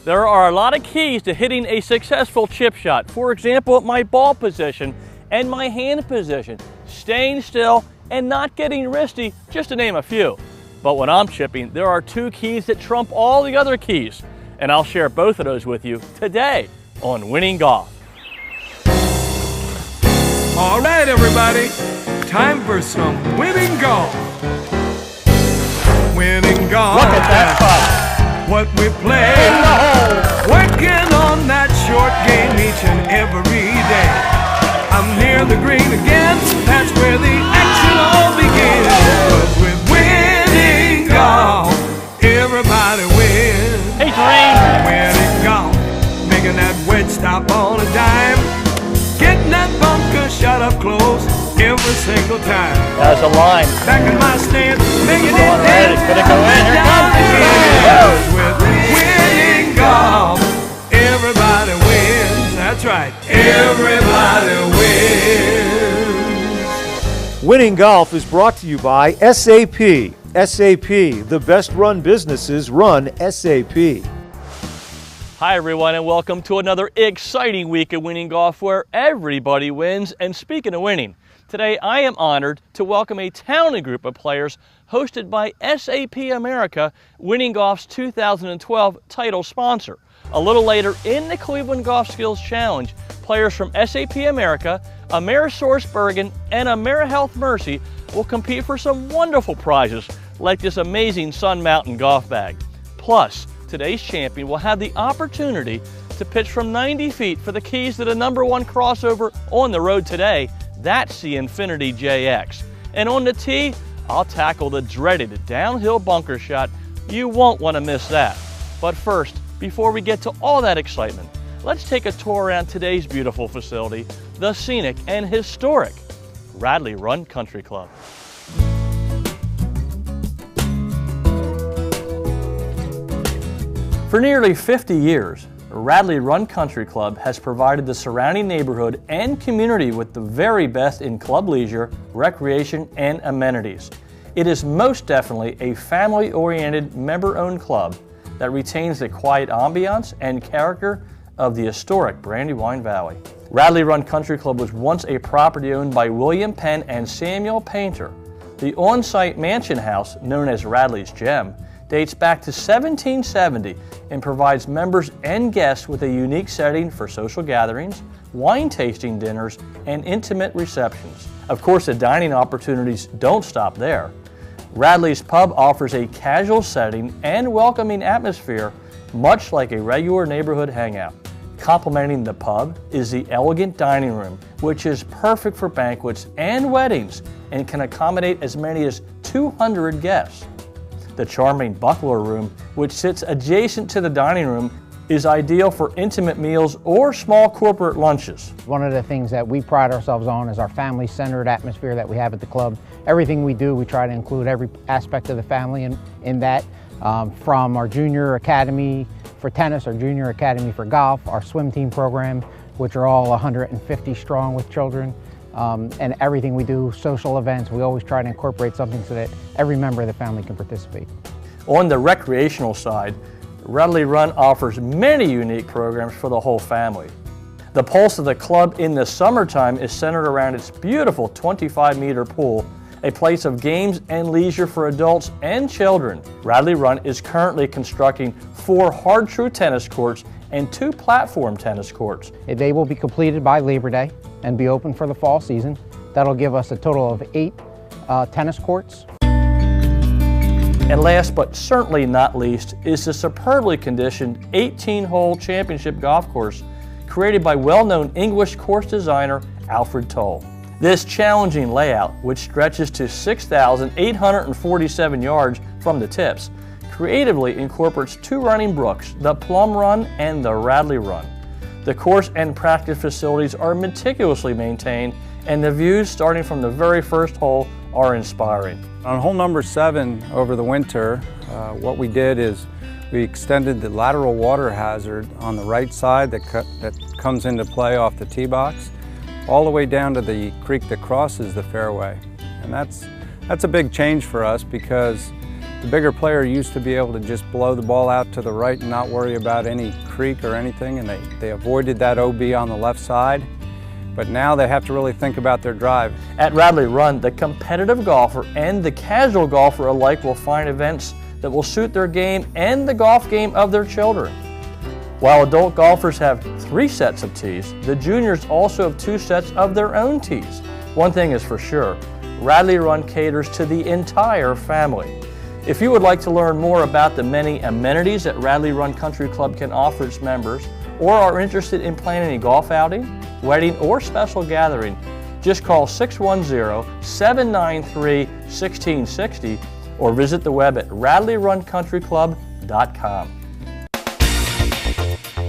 There are a lot of keys to hitting a successful chip shot. For example, my ball position and my hand position, staying still and not getting wristy, just to name a few. But when I'm chipping, there are two keys that trump all the other keys, and I'll share both of those with you today on Winning Golf. All right, everybody, time for some winning golf. Winning golf. Look at that putt. What we play, working on that short game each and every day. I'm near the green again, that's where the action all begins. 'Cause with winning golf, everybody wins. Hey, Dream. Winning golf, making that wedge stop on a dime, getting that bunker shot up close every single time. That's a line. Back in my stance, making it Alright, it's gonna go in. Here it comes. With winning golf, everybody wins. That's right, everybody wins. Winning Golf is brought to you by SAP. SAP, the best run businesses run SAP. Hi everyone, and welcome to another exciting week of Winning Golf where everybody wins. And speaking of winning, today I am honored to welcome a talented group of players hosted by SAP America, Winning Golf's 2012 title sponsor. A little later in the Cleveland Golf Skills Challenge, players from SAP America, Amerisource Bergen, and AmeriHealth Mercy will compete for some wonderful prizes like this amazing Sun Mountain golf bag. Plus, today's champion will have the opportunity to pitch from 90 feet for the keys to the #1 crossover on the road today. That's the Infinity JX. And on the tee, I'll tackle the dreaded downhill bunker shot. You won't want to miss that. But first, before we get to all that excitement, let's take a tour around today's beautiful facility, the scenic and historic Radley Run Country Club. For nearly 50 years, Radley Run Country Club has provided the surrounding neighborhood and community with the very best in club leisure, recreation, and amenities. It is most definitely a family-oriented, member-owned club that retains the quiet ambiance and character of the historic Brandywine Valley. Radley Run Country Club was once a property owned by William Penn and Samuel Painter. The on-site mansion house, known as Radley's Gem, dates back to 1770 and provides members and guests with a unique setting for social gatherings, wine tasting dinners, and intimate receptions. Of course, the dining opportunities don't stop there. Radley's Pub offers a casual setting and welcoming atmosphere, much like a regular neighborhood hangout. Complementing the pub is the elegant dining room, which is perfect for banquets and weddings and can accommodate as many as 200 guests. The charming Buckler Room, which sits adjacent to the dining room, is ideal for intimate meals or small corporate lunches. One of the things that we pride ourselves on is our family-centered atmosphere that we have at the club. Everything we do, we try to include every aspect of the family in that, from our junior academy for tennis, our junior academy for golf, our swim team program, which are all 150 strong with children. And everything we do, social events, we always try to incorporate something so that every member of the family can participate. On the recreational side, Radley Run offers many unique programs for the whole family. The pulse of the club in the summertime is centered around its beautiful 25-meter pool, a place of games and leisure for adults and children. Radley Run is currently constructing 4 hard-true tennis courts and 2 platform tennis courts. They will be completed by Labor Day and be open for the fall season. That'll give us a total of 8 tennis courts. And last but certainly not least is the superbly conditioned 18-hole championship golf course created by well-known English course designer Alfred Toll. This challenging layout, which stretches to 6,847 yards from the tips, creatively incorporates 2 running brooks, the Plum Run and the Radley Run. The course and practice facilities are meticulously maintained, and the views starting from the very first hole are inspiring. On hole number 7 over the winter, what we did is we extended the lateral water hazard on the right side that comes into play off the tee box all the way down to the creek that crosses the fairway. And that's a big change for us because The bigger player used to be able to just blow the ball out to the right and not worry about any creek or anything, and they avoided that OB on the left side. But now they have to really think about their drive. At Radley Run, the competitive golfer and the casual golfer alike will find events that will suit their game and the golf game of their children. While adult golfers have 3 sets of tees, the juniors also have 2 sets of their own tees. One thing is for sure, Radley Run caters to the entire family. If you would like to learn more about the many amenities that Radley Run Country Club can offer its members, or are interested in planning a golf outing, wedding, or special gathering, just call 610-793-1660 or visit the web at radleyrunCountryClub.com.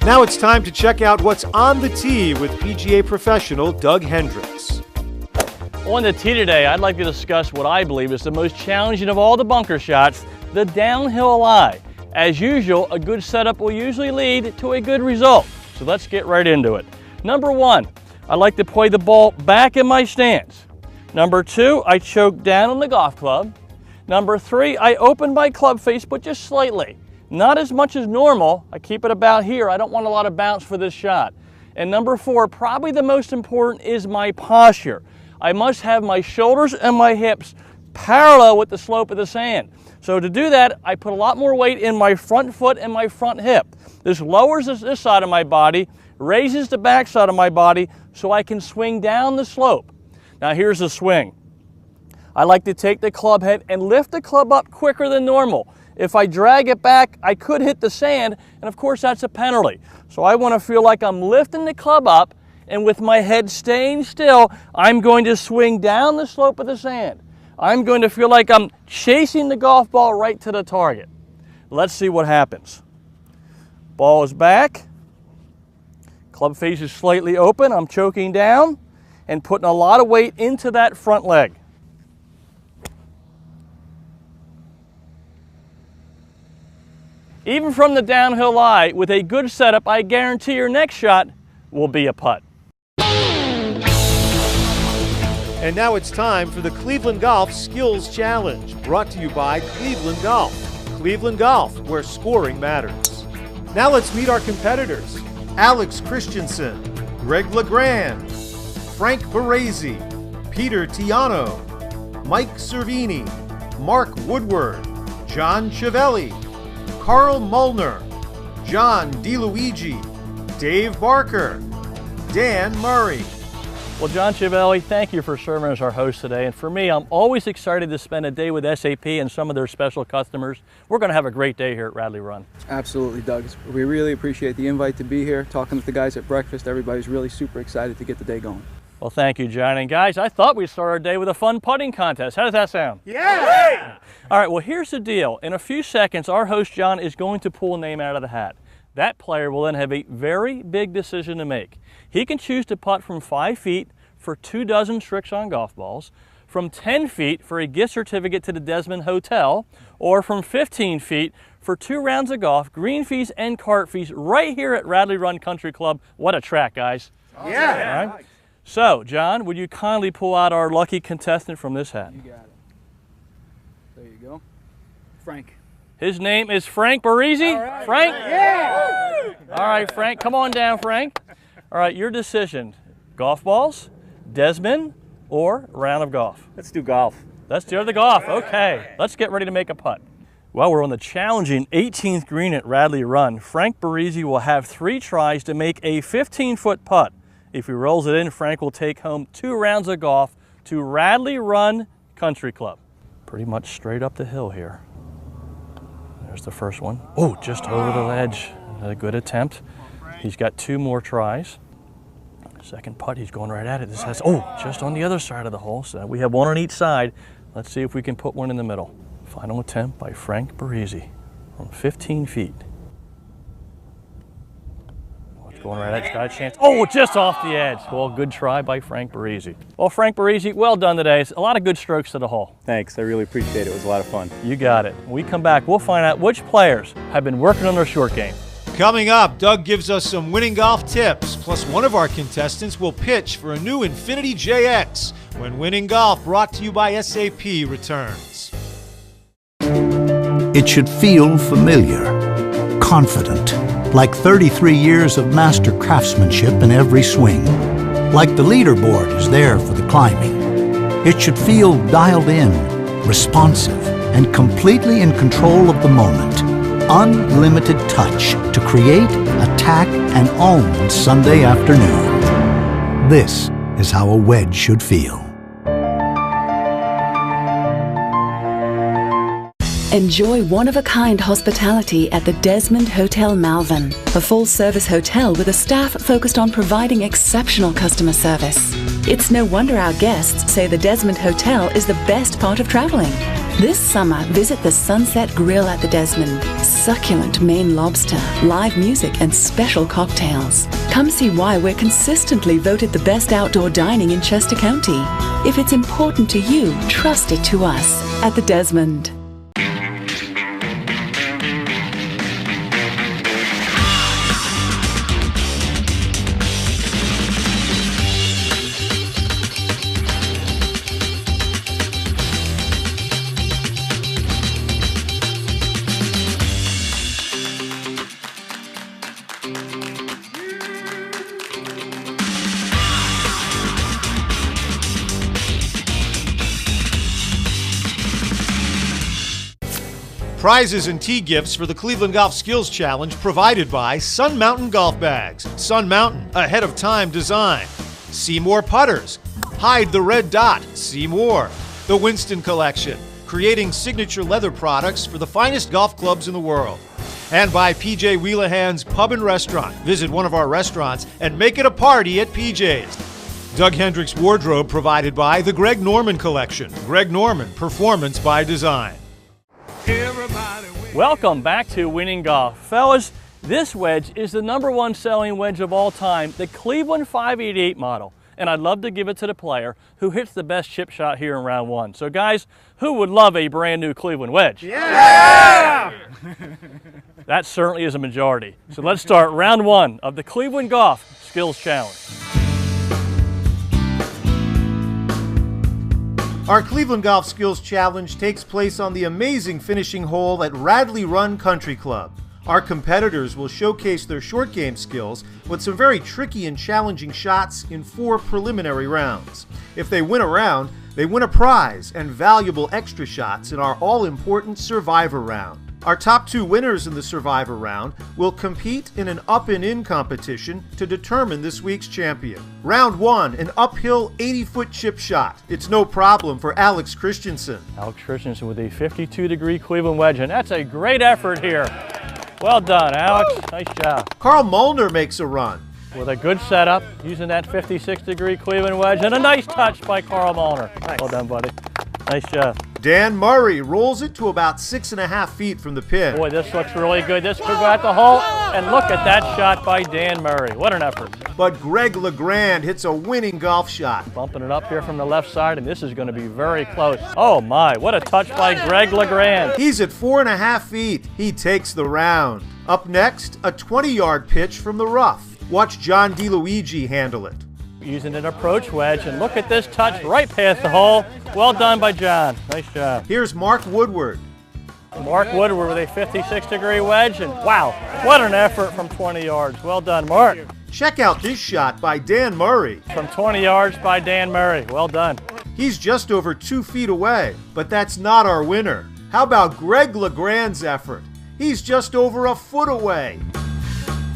Now it's time to check out what's on the tee with PGA professional Doug Hendricks. On the tee today, I'd like to discuss what I believe is the most challenging of all the bunker shots, the downhill lie. As usual, a good setup will usually lead to a good result. So let's get right into it. Number 1, I like to play the ball back in my stance. Number 2, I choke down on the golf club. Number 3, I open my club face, but just slightly. Not as much as normal. I keep it about here. I don't want a lot of bounce for this shot. And number 4, probably the most important, is my posture. I must have my shoulders and my hips parallel with the slope of the sand. So to do that, I put a lot more weight in my front foot and my front hip. This lowers this side of my body, raises the back side of my body so I can swing down the slope. Now here's the swing. I like to take the club head and lift the club up quicker than normal. If I drag it back, I could hit the sand, and of course that's a penalty. So I want to feel like I'm lifting the club up, and with my head staying still, I'm going to swing down the slope of the sand. I'm going to feel like I'm chasing the golf ball right to the target. Let's see what happens. Ball is back. Club face is slightly open. I'm choking down and putting a lot of weight into that front leg. Even from the downhill lie, with a good setup, I guarantee your next shot will be a putt. And now it's time for the Cleveland Golf Skills Challenge, brought to you by Cleveland Golf. Cleveland Golf, where scoring matters. Now let's meet our competitors. Alex Christensen, Greg LeGrand, Frank Baresi, Peter Tiano, Mike Cervini, Mark Woodward, John Chiavelli, Carl Mullner, John DeLuigi, Dave Barker, Dan Murray. Well, John Chiavelli, thank you for serving as our host today. And for me, I'm always excited to spend a day with SAP and some of their special customers. We're going to have a great day here at Radley Run. Absolutely, Doug. We really appreciate the invite to be here, talking with the guys at breakfast. Everybody's really super excited to get the day going. Well, thank you, John. And guys, I thought we'd start our day with a fun putting contest. How does that sound? Yeah! All right, well, here's the deal. In a few seconds, our host, John, is going to pull a name out of the hat. That player will then have a very big decision to make. He can choose to putt from 5 feet for 2 dozen Srixon golf balls, from 10 feet for a gift certificate to the Desmond Hotel, or from 15 feet for 2 rounds of golf, green fees and cart fees, right here at Radley Run Country Club. What a track, guys. Yeah! All right. So, John, would you kindly pull out our lucky contestant from this hat? You got it. There you go. Frank. His name is Frank Baresi. Right. Frank? Yeah! All right, Frank, come on down, Frank. All right, your decision. Golf balls, Desmond, or round of golf? Let's do golf. Let's do the golf. Okay, let's get ready to make a putt. Well, we're on the challenging 18th green at Radley Run. Frank Baresi will have 3 tries to make a 15-foot putt. If he rolls it in, Frank will take home 2 rounds of golf to Radley Run Country Club. Pretty much straight up the hill here. There's the first one. Oh, just over the ledge. A good attempt. He's got 2 more tries. Second putt, he's going right at it. This has, just on the other side of the hole. So we have 1 on each side. Let's see if we can put 1 in the middle. Final attempt by Frank Baresi from 15 feet. Going right at it, got a chance. Oh, just off the edge. Well, good try by Frank Baresi. Well, Frank Baresi, well done today. It's a lot of good strokes to the hole. Thanks, I really appreciate it. It was a lot of fun. You got it. When we come back, we'll find out which players have been working on their short game. Coming up, Doug gives us some winning golf tips, plus one of our contestants will pitch for a new Infiniti JX when Winning Golf, brought to you by SAP, returns. It should feel familiar, confident, like 33 years of master craftsmanship in every swing. Like the leaderboard is there for the climbing. It should feel dialed in, responsive, and completely in control of the moment. Unlimited touch to create, attack, and own Sunday afternoon. This is how a wedge should feel. Enjoy one-of-a-kind hospitality at the Desmond Hotel Malvern, a full-service hotel with a staff focused on providing exceptional customer service. It's no wonder our guests say the Desmond Hotel is the best part of traveling. This summer, visit the Sunset Grill at the Desmond. Succulent Maine lobster, live music, and special cocktails. Come see why we're consistently voted the best outdoor dining in Chester County. If it's important to you, trust it to us at the Desmond. Prizes and tee gifts for the Cleveland Golf Skills Challenge provided by Sun Mountain Golf Bags. Sun Mountain, ahead of time design. Seymour Putters. Hide the red dot. See more. The Winston Collection, creating signature leather products for the finest golf clubs in the world. And by PJ Wheelahan's Pub and Restaurant. Visit one of our restaurants and make it a party at PJ's. Doug Hendricks Wardrobe provided by the Greg Norman Collection. Greg Norman, performance by design. Welcome back to Winning Golf. Fellas, this wedge is the #1 selling wedge of all time, the Cleveland 588 model. And I'd love to give it to the player who hits the best chip shot here in round 1. So guys, who would love a brand new Cleveland wedge? Yeah! That certainly is a majority. So let's start round 1 of the Cleveland Golf Skills Challenge. Our Cleveland Golf Skills Challenge takes place on the amazing finishing hole at Radley Run Country Club. Our competitors will showcase their short game skills with some very tricky and challenging shots in 4 preliminary rounds. If they win a round, they win a prize and valuable extra shots in our all-important Survivor round. Our top 2 winners in the Survivor round will compete in an up and in competition to determine this week's champion. Round 1, an uphill 80-foot chip shot. It's no problem for Alex Christensen. Alex Christensen with a 52-degree Cleveland wedge, and that's a great effort here. Well done, Alex. Nice job. Carl Molnar makes a run. With a good setup, using that 56-degree Cleveland wedge, and a nice touch by Carl Molnar. Nice. Well done, buddy. Nice job. Dan Murray rolls it to about 6.5 feet from the pin. Boy, this looks really good. This could go at the hole, and look at that shot by Dan Murray. What an effort. But Greg LeGrand hits a winning golf shot. Bumping it up here from the left side, and this is going to be very close. Oh my, what a touch by Greg LeGrand. He's at 4.5 feet. He takes the round. Up next, a 20-yard pitch from the rough. Watch John DeLuigi handle it. Using an approach wedge, and look at this touch right past the hole. Well done by John. Nice job. Here's Mark Woodward. Mark Woodward with a 56-degree wedge, and wow, what an effort from 20 yards. Well done, Mark. Check out this shot by Dan Murray. From 20 yards by Dan Murray. Well done. He's just over 2 feet away, but that's not our winner. How about Greg LeGrand's effort? He's just over a foot away.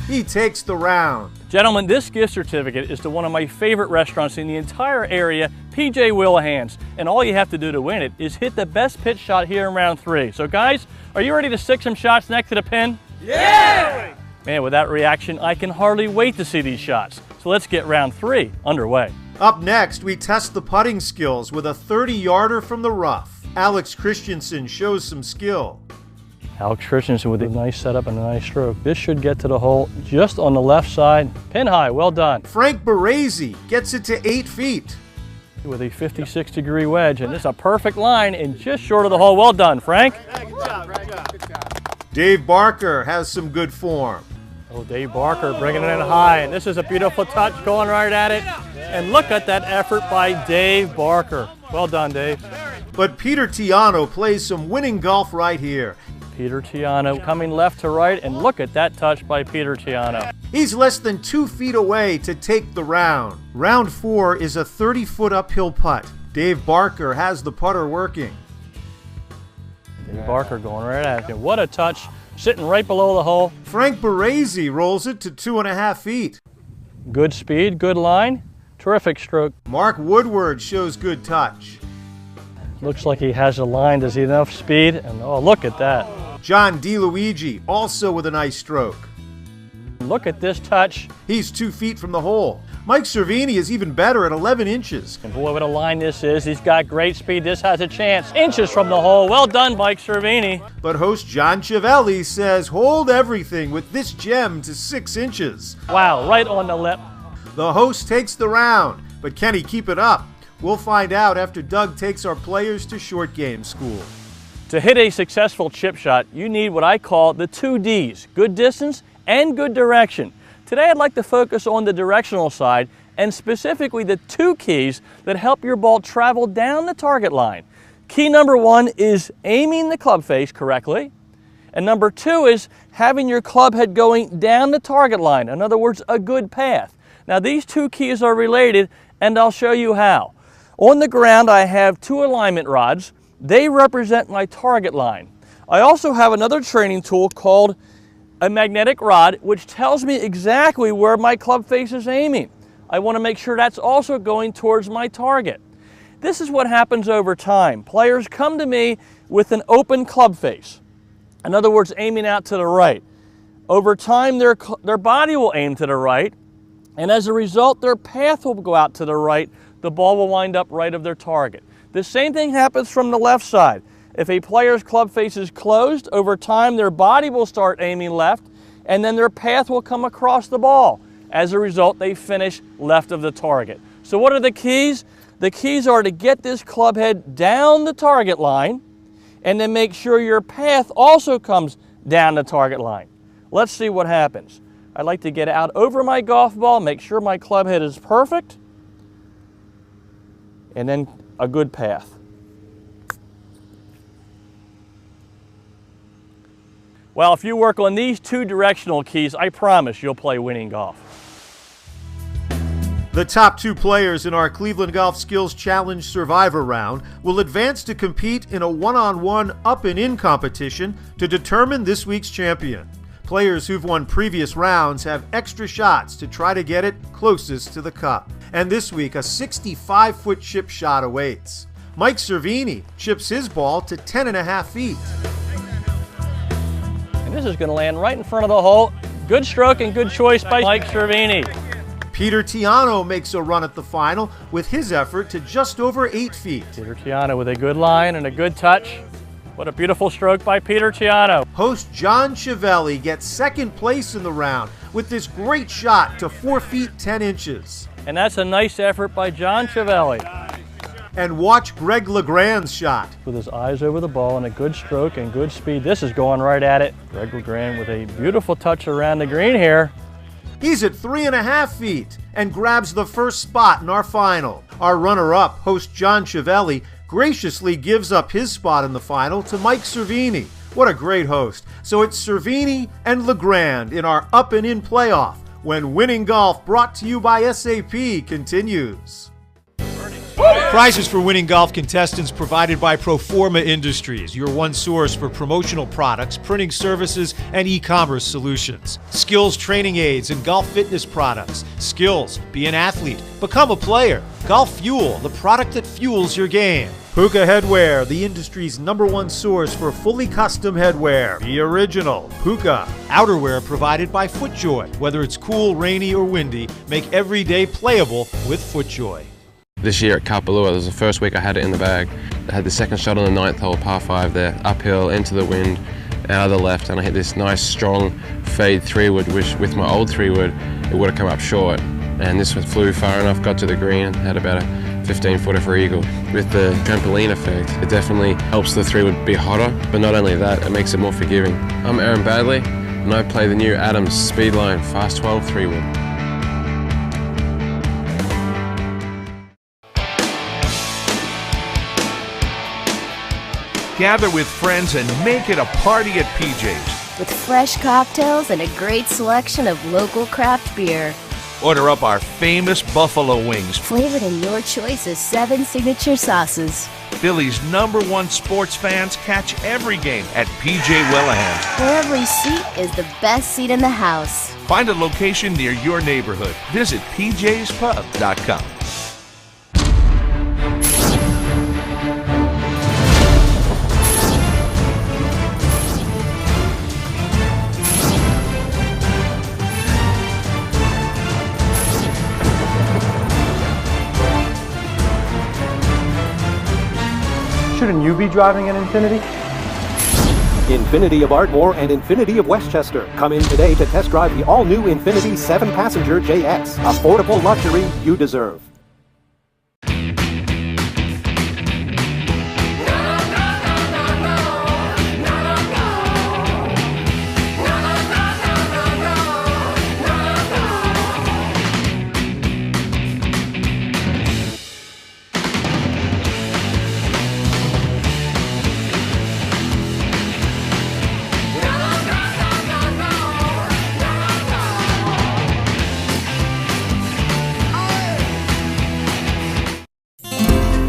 He takes the round. Gentlemen, this gift certificate is to one of my favorite restaurants in the entire area, PJ Wheelahan's. And all you have to do to win it is hit the best pitch shot here in round 3. So guys, are you ready to stick some shots next to the pin? Yeah! Man, with that reaction, I can hardly wait to see these shots. So let's get round 3 underway. Up next, we test the putting skills with a 30-yarder from the rough. Alex Christensen shows some skill. Alex Christensen with a nice setup and a nice stroke. This should get to the hole just on the left side. Pin high, well done. Frank Baresi gets it to 8 feet. With a 56-degree wedge, and this is a perfect line and just short of the hole. Well done, Frank. Good job, good job, good job. Dave Barker has some good form. Oh, Dave Barker bringing it in high, and this is a beautiful touch going right at it. And look at that effort by Dave Barker. Well done, Dave. But Peter Tiano plays some winning golf right here. Peter Tiano coming left to right, and look at that touch by Peter Tiano. He's less than 2 feet away to take the round. Round 4 is a 30-foot uphill putt. Dave Barker has the putter working. Dave Barker going right at him. What a touch, sitting right below the hole. Frank Baresi rolls it to 2.5 feet. Good speed, good line, terrific stroke. Mark Woodward shows good touch. Looks like he has a line. Does he have enough speed? And oh, look at that. John DeLuigi also with a nice stroke. Look at this touch. He's 2 feet from the hole. Mike Cervini is even better at 11 inches. And boy, what a line this is. He's got great speed. This has a chance. Inches from the hole. Well done, Mike Cervini. But host John Chiavelli says hold everything with this gem to 6 inches. Wow, right on the lip. The host takes the round, but can he keep it up? We'll find out after Doug takes our players to short game school. To hit a successful chip shot, you need what I call the 2 Ds, good distance and good direction. Today I'd like to focus on the directional side and specifically the 2 keys that help your ball travel down the target line. Key number 1 is aiming the club face correctly, and number 2 is having your club head going down the target line. In other words, a good path. Now these 2 keys are related, and I'll show you how. On the ground I have 2 alignment rods. They represent my target line. I also have another training tool called a magnetic rod, which tells me exactly where my club face is aiming. I want to make sure that's also going towards my target. This is what happens over time. Players come to me with an open club face. In other words, aiming out to the right. Over time, their body will aim to the right, and as a result, their path will go out to the right. The ball will wind up right of their target. The same thing happens from the left side. If a player's club face is closed, over time their body will start aiming left, and then their path will come across the ball. As a result, they finish left of the target. So what are the keys? The keys are to get this club head down the target line, and then make sure your path also comes down the target line. Let's see what happens. I'd like to get out over my golf ball, make sure my club head is perfect, and then a good path. Well, if you work on these 2 directional keys, I promise you'll play winning golf. The top 2 players in our Cleveland Golf Skills Challenge Survivor round will advance to compete in a one-on-one up and in competition to determine this week's champion. Players who've won previous rounds have extra shots to try to get it closest to the cup. And this week, a 65-foot chip shot awaits. Mike Cervini chips his ball to 10.5 feet. And this is going to land right in front of the hole. Good stroke and good choice by Mike Cervini. Peter Tiano makes a run at the final with his effort to just over 8 feet. Peter Tiano with a good line and a good touch. What a beautiful stroke by Peter Tiano. Host John Chiavelli gets second place in the round with this great shot to 4 feet 10 inches. And that's a nice effort by John Chiavelli. And watch Greg LeGrand's shot. With his eyes over the ball and a good stroke and good speed. This is going right at it. Greg LeGrand with a beautiful touch around the green here. He's at 3.5 feet and grabs the first spot in our final. Our runner-up, host John Chiavelli, graciously gives up his spot in the final to Mike Cervini. What a great host. So it's Cervini and LeGrand in our up and in playoff when Winning Golf, brought to you by SAP, continues. Prizes for Winning Golf contestants provided by Proforma Industries, your one source for promotional products, printing services, and e-commerce solutions. Skills training aids and golf fitness products. Skills, be an athlete, become a player. Golf Fuel, the product that fuels your game. Puka Headwear, the industry's #1 source for fully custom headwear. The original Puka. Outerwear provided by FootJoy. Whether it's cool, rainy, or windy, make every day playable with FootJoy. This year at Kapalua, it was the first week I had it in the bag. I had the second shot on the 9th hole, par 5 there, uphill, into the wind, out of the left, and I hit this nice strong fade 3-wood, which with my old 3-wood, it would have come up short. And this one flew far enough, got to the green, had about a 15-footer for eagle. With the trampoline effect, it definitely helps the 3-wood be hotter, but not only that, it makes it more forgiving. I'm Aaron Badley, and I play the new Adams Speedline Fast 12 3-wood. Gather with friends and make it a party at PJ's. With fresh cocktails and a great selection of local craft beer. Order up our famous buffalo wings, Flavored in your choice of 7 signature sauces. Philly's #1 sports fans catch every game at PJ Wellaham. Where every seat is the best seat in the house. Find a location near your neighborhood. Visit pjspub.com. Shouldn't you be driving an Infiniti? Infiniti of Ardmore and Infiniti of Westchester. Come in today to test drive the all-new Infiniti 7-passenger JX. Affordable luxury you deserve.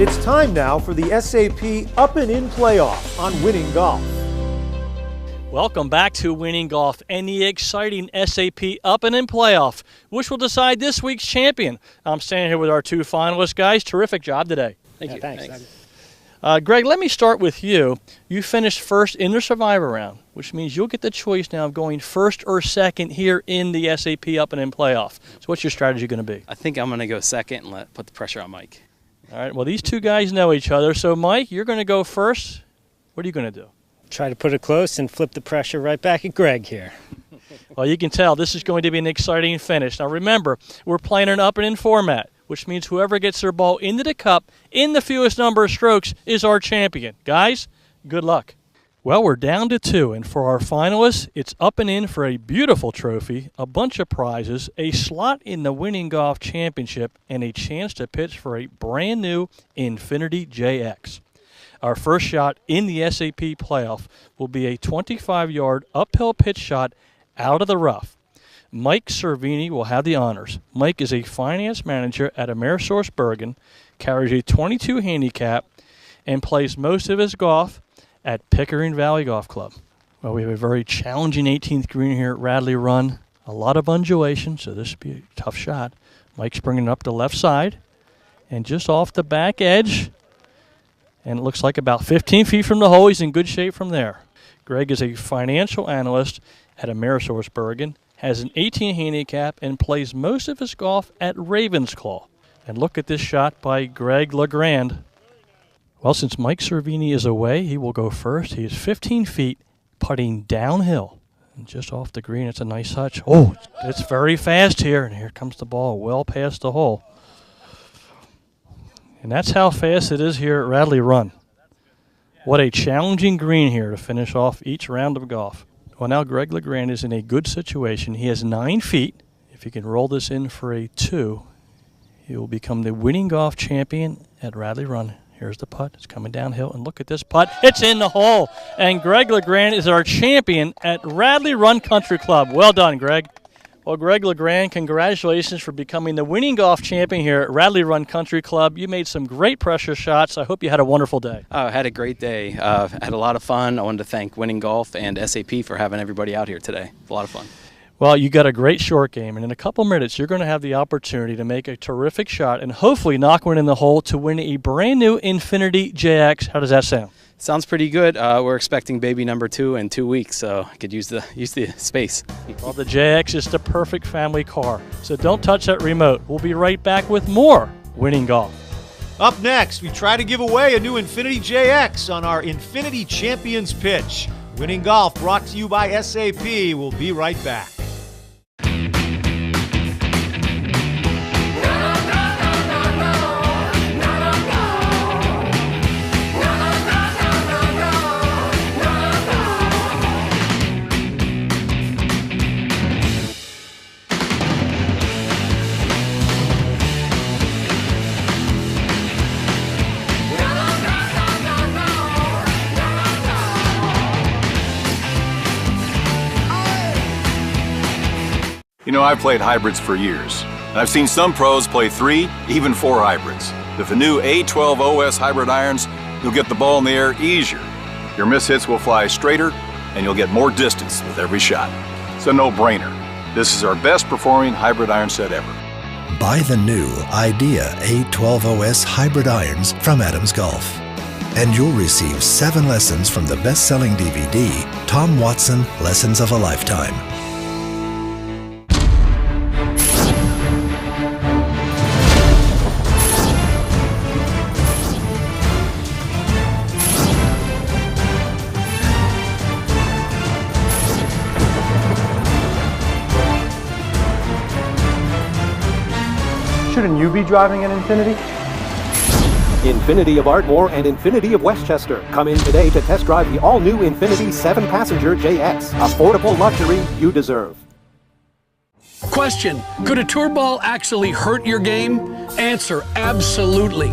It's time now for the SAP Up and In playoff on Winning Golf. Welcome back to Winning Golf and the exciting SAP Up and In playoff, which will decide this week's champion. I'm standing here with our 2 finalists, guys. Terrific job today. Thank you. Thanks. Greg, let me start with you. You finished first in the Survivor round, which means you'll get the choice now of going first or second here in the SAP Up and In playoff. So what's your strategy going to be? I think I'm going to go second and put the pressure on Mike. All right, well, these 2 guys know each other. So, Mike, you're going to go first. What are you going to do? Try to put it close and flip the pressure right back at Greg here. Well, you can tell this is going to be an exciting finish. Now, remember, we're playing an up and in format, which means whoever gets their ball into the cup in the fewest number of strokes is our champion. Guys, good luck. Well, we're down to 2, and for our finalists, it's up and in for a beautiful trophy, a bunch of prizes, a slot in the Winning Golf Championship, and a chance to pitch for a brand new Infiniti JX. Our first shot in the SAP playoff will be a 25-yard uphill pitch shot out of the rough. Mike Cervini will have the honors. Mike is a finance manager at Amerisource Bergen, carries a 22 handicap, and plays most of his golf at Pickering Valley Golf Club. Well, we have a very challenging 18th green here at Radley Run. A lot of undulation, so this should be a tough shot. Mike's bringing it up the left side, and just off the back edge, and it looks like about 15 feet from the hole. He's in good shape from there. Greg is a financial analyst at Amerisource Bergen, has an 18 handicap, and plays most of his golf at Ravensclaw. And look at this shot by Greg LeGrand. Well, since Mike Cervini is away, he will go first. He is 15 feet, putting downhill. And just off the green, it's a nice touch. Oh, it's very fast here, and here comes the ball well past the hole. And that's how fast it is here at Radley Run. What a challenging green here to finish off each round of golf. Well, now Greg LeGrand is in a good situation. He has 9 feet. If he can roll this in for a 2, he will become the Winning Golf champion at Radley Run. Here's the putt. It's coming downhill, and look at this putt. It's in the hole, and Greg LeGrand is our champion at Radley Run Country Club. Well done, Greg. Well, Greg LeGrand, congratulations for becoming the Winning Golf champion here at Radley Run Country Club. You made some great pressure shots. I hope you had a wonderful day. I had a great day. Had a lot of fun. I wanted to thank Winning Golf and SAP for having everybody out here today. A lot of fun. Well, you got a great short game, and in a couple minutes, you're going to have the opportunity to make a terrific shot and hopefully knock one in the hole to win a brand new Infiniti JX. How does that sound? Sounds pretty good. We're expecting baby number 2 in 2 weeks, so I could use the space. Well, the JX is the perfect family car, so don't touch that remote. We'll be right back with more Winning Golf. Up next, we try to give away a new Infiniti JX on our Infiniti Champions Pitch. Winning Golf brought to you by SAP. We'll be right back. You know, I've played hybrids for years, and I've seen some pros play 3, even 4 hybrids. With the new A12 OS hybrid irons, you'll get the ball in the air easier. Your miss hits will fly straighter, and you'll get more distance with every shot. It's a no-brainer. This is our best performing hybrid iron set ever. Buy the new Idea A12 OS hybrid irons from Adams Golf, and you'll receive 7 lessons from the best-selling DVD, Tom Watson Lessons of a Lifetime. Shouldn't you be driving an Infiniti? Infiniti of Ardmore and Infiniti of Westchester. Come in today to test drive the all-new Infiniti 7-passenger JX. Affordable luxury you deserve. Question: could a tour ball actually hurt your game? Answer: absolutely.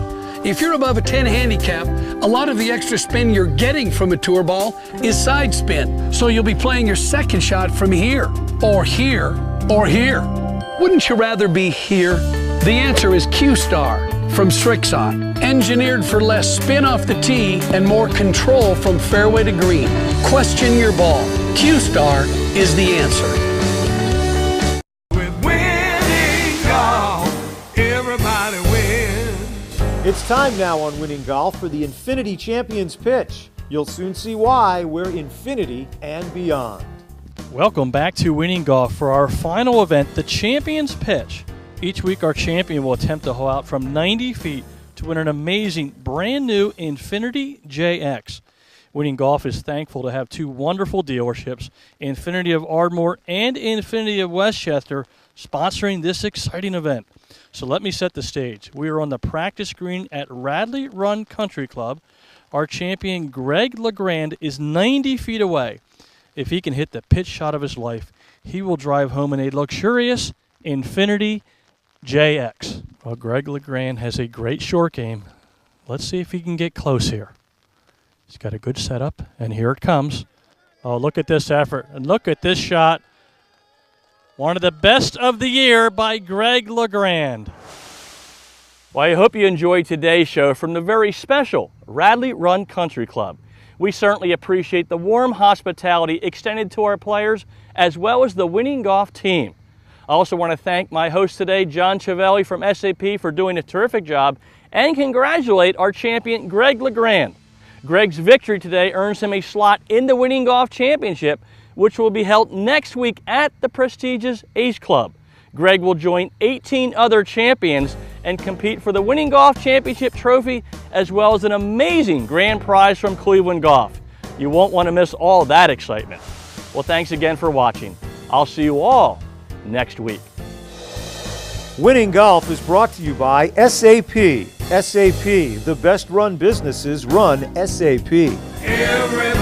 If you're above a 10 handicap, a lot of the extra spin you're getting from a tour ball is side spin. So you'll be playing your second shot from here, or here, or here. Wouldn't you rather be here? The answer is Q-Star from Strixon, engineered for less spin off the tee and more control from fairway to green. Question your ball. Q-Star is the answer. With Winning Golf, everybody wins. It's time now on Winning Golf for the Infiniti Champions Pitch. You'll soon see why we're Infiniti and beyond. Welcome back to Winning Golf for our final event, the Champions Pitch. Each week our champion will attempt to hole out from 90 feet to win an amazing brand new Infiniti JX. Winning Golf is thankful to have 2 wonderful dealerships, Infiniti of Ardmore and Infiniti of Westchester, sponsoring this exciting event. So let me set the stage. We are on the practice green at Radley Run Country Club. Our champion Greg LeGrand is 90 feet away. If he can hit the pitch shot of his life, he will drive home in a luxurious Infiniti JX. Well, Greg LeGrand has a great short game. Let's see if he can get close here. He's got a good setup, and here it comes. Oh, look at this effort, and look at this shot. One of the best of the year by Greg LeGrand. Well, I hope you enjoyed today's show from the very special Radley Run Country Club. We certainly appreciate the warm hospitality extended to our players as well as the Winning Golf team. I also want to thank my host today, John Ciavelli from SAP, for doing a terrific job, and congratulate our champion, Greg LeGrand. Greg's victory today earns him a slot in the Winning Golf Championship, which will be held next week at the prestigious Ace Club. Greg will join 18 other champions and compete for the Winning Golf Championship trophy, as well as an amazing grand prize from Cleveland Golf. You won't want to miss all that excitement. Well, thanks again for watching. I'll see you all next week. Winning Golf is brought to you by SAP. SAP, the best run businesses run SAP. Everybody